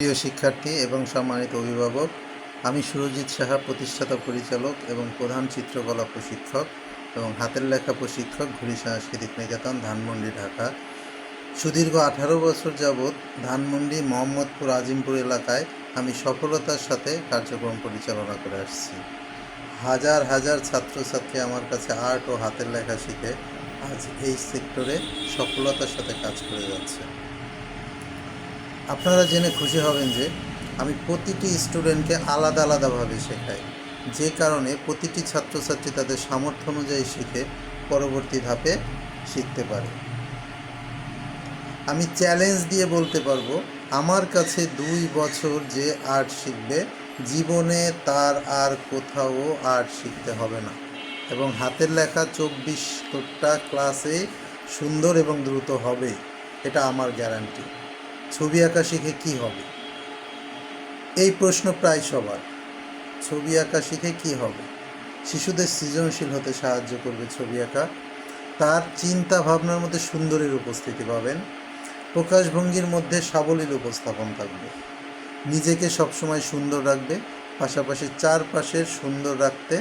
প্রিয় শিক্ষার্থী এবং সম্মানিত অভিভাবক, আমি সুরজিৎ সাহা, প্রতিষ্ঠাতা পরিচালক এবং প্রধান চিত্রকলা প্রশিক্ষক এবং হাতের লেখা প্রশিক্ষক, ঘুরি সাংস্কৃতিক নিকেতন, ধানমন্ডি, ঢাকা। সুদীর্ঘ 18 বছর যাবৎ ধানমন্ডি মোহাম্মদপুর আজিমপুর এলাকায় আমি সফলতার সাথে কার্যক্রম পরিচালনা করে আসছি। হাজার হাজার ছাত্রছাত্রী আমার কাছে আর্ট ও হাতের লেখা শিখে আজ এই সেক্টরে সফলতার সাথে কাজ করে যাচ্ছে। আপনারা জেনে খুশি হবেন যে আমি প্রতিটি স্টুডেন্টকে আলাদা আলাদাভাবে শেখাই, যে কারণে প্রতিটি ছাত্রছাত্রী তাদের সামর্থ্য অনুযায়ী শিখে পরবর্তী ধাপে শিখতে পারে। আমি চ্যালেঞ্জ দিয়ে বলতে পারবো, আমার কাছে 2 বছর যে আর্ট শিখবে, জীবনে তার আর কোথাও আর্ট শিখতে হবে না এবং হাতের লেখা 24টা ক্লাসে সুন্দর এবং দ্রুত হবে, এটা আমার গ্যারান্টি। ছবি আঁকা শিখে কী হবে? এই প্রশ্ন প্রায় সবার। ছবি আঁকা শিখে কী হবে? শিশুদের সৃজনশীল হতে সাহায্য করবে ছবি আঁকা। তার চিন্তা ভাবনার মধ্যে সুন্দরের উপস্থিতি পাবেন, প্রকাশভঙ্গির মধ্যে সাবলীল উপস্থাপন থাকবে, নিজেকে সবসময় সুন্দর রাখবে, পাশাপাশি চারপাশের সুন্দর রাখতে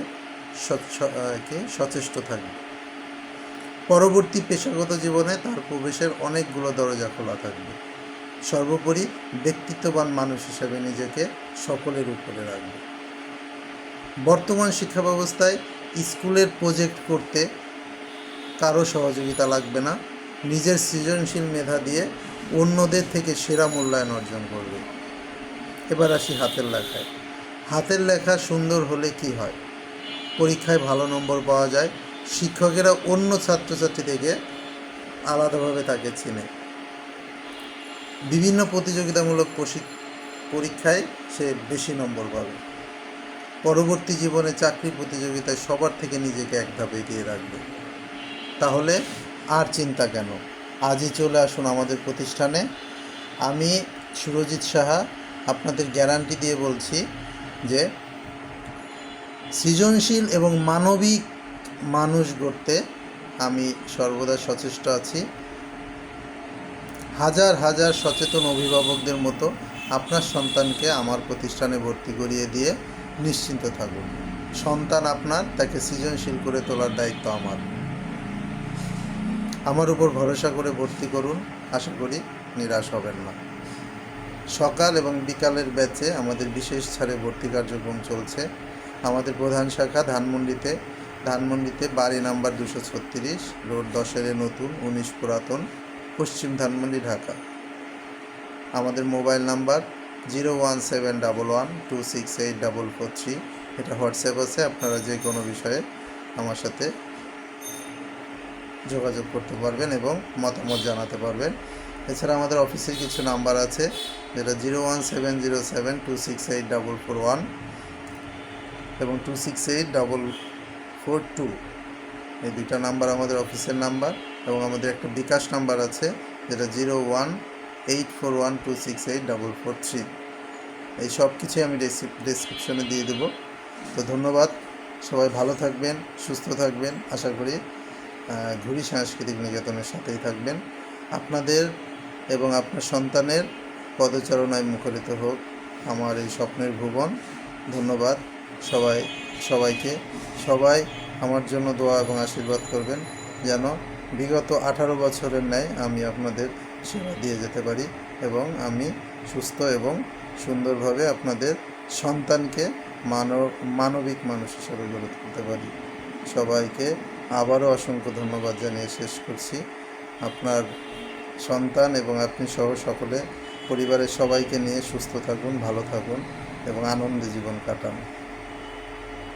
সচেষ্ট থাকবে। পরবর্তী পেশাগত জীবনে তার প্রবেশের অনেকগুলো দরজা খোলা থাকবে। সর্বোপরি ব্যক্তিত্ববান মানুষ হিসেবে নিজেকে সকলের উপরে রাখবে। বর্তমান শিক্ষা ব্যবস্থায় স্কুলের প্রজেক্ট করতে কারো সহযোগিতা লাগবে না, নিজের সৃজনশীল মেধা দিয়ে অন্যদের থেকে সেরা মূল্যায়ন অর্জন করবে। এবার আসি হাতের লেখায়। হাতের লেখা সুন্দর হলে কি হয়? পরীক্ষায় ভালো নম্বর পাওয়া যায়, শিক্ষকেরা অন্য ছাত্রছাত্রী থেকে আলাদাভাবে তাকে চেনে, বিভিন্ন প্রতিযোগিতামূলক পরীক্ষায় সে বেশি নম্বর পাবে, পরবর্তী জীবনে চাকরি প্রতিযোগিতায় সবার থেকে নিজেকে এক ধাপ এগিয়ে রাখবে। তাহলে আর চিন্তা কেন? আজই চলে আসুন আমাদের প্রতিষ্ঠানে। আমি সুরজিৎ সাহা আপনাদের গ্যারান্টি দিয়ে বলছি যে সৃজনশীল এবং মানবিক মানুষ গড়তে আমি সর্বদা সচেষ্ট আছি। হাজার হাজার সচেতন অভিভাবকদের মতো আপনার সন্তানকে আমার প্রতিষ্ঠানে ভর্তি করিয়ে দিয়ে নিশ্চিন্ত থাকুন। সন্তান আপনার, তাকে সৃজনশীল করে তোলার দায়িত্ব আমার উপর ভরসা করে ভর্তি করুন, আশা করি নিরাশ হবেন না। সকাল এবং বিকালের ব্যাচে আমাদের বিশেষ ছাড়ে ভর্তি কার্যক্রম চলছে। আমাদের প্রধান শাখা ধানমন্ডিতে বাড়ি নাম্বার 236, রোড 10 নতুন, 19 পুরাতন, পশ্চিম ধানমন্ডি, ঢাকা। আমাদের মোবাইল নাম্বার 01711268443, এটা হোয়াটসঅ্যাপ আছে। আপনারা যে কোনো বিষয়ে আমার সাথে যোগাযোগ করতে পারবেন এবং মতামত জানাতে পারবেন। এছাড়া আমাদের অফিসের কিছু নাম্বার আছে, যেটা 01707268441 এবং 268442, এই 2টা নাম্বার আমাদের অফিসের নাম্বার। এবং আমাদের একটা বিকাশ নাম্বার আছে, যেটা 018412684443। এই সব কিছুই আমি ডেসক্রিপশনে দিয়ে দেব। তো ধন্যবাদ, সবাই ভালো থাকবেন, সুস্থ থাকবেন। আশা করি ঘুরি সাংস্কৃতিক নিকেতনের সাথেই থাকবেন। আপনাদের এবং আপনার সন্তানের পদচারণায় মুখরিত হোক আমার এই স্বপ্নের ভুবন। ধন্যবাদ সবাইকে। সবাই আমার জন্য দোয়া এবং আশীর্বাদ করবেন, যেন বিগত 18 বছরের ন্যায় আমি আপনাদের সেবা দিয়ে যেতে পারি এবং আমি সুস্থ এবং সুন্দরভাবে আপনাদের সন্তানকে মানবিক মানুষ হিসাবে গড়ে তুলতে পারি। সবাইকে আবারও অসংখ্য ধন্যবাদ জানিয়ে শেষ করছি। আপনার সন্তান এবং আপনি সহ সকলে পরিবারের সবাইকে নিয়ে সুস্থ থাকুন, ভালো থাকুন এবং আনন্দে জীবন কাটান।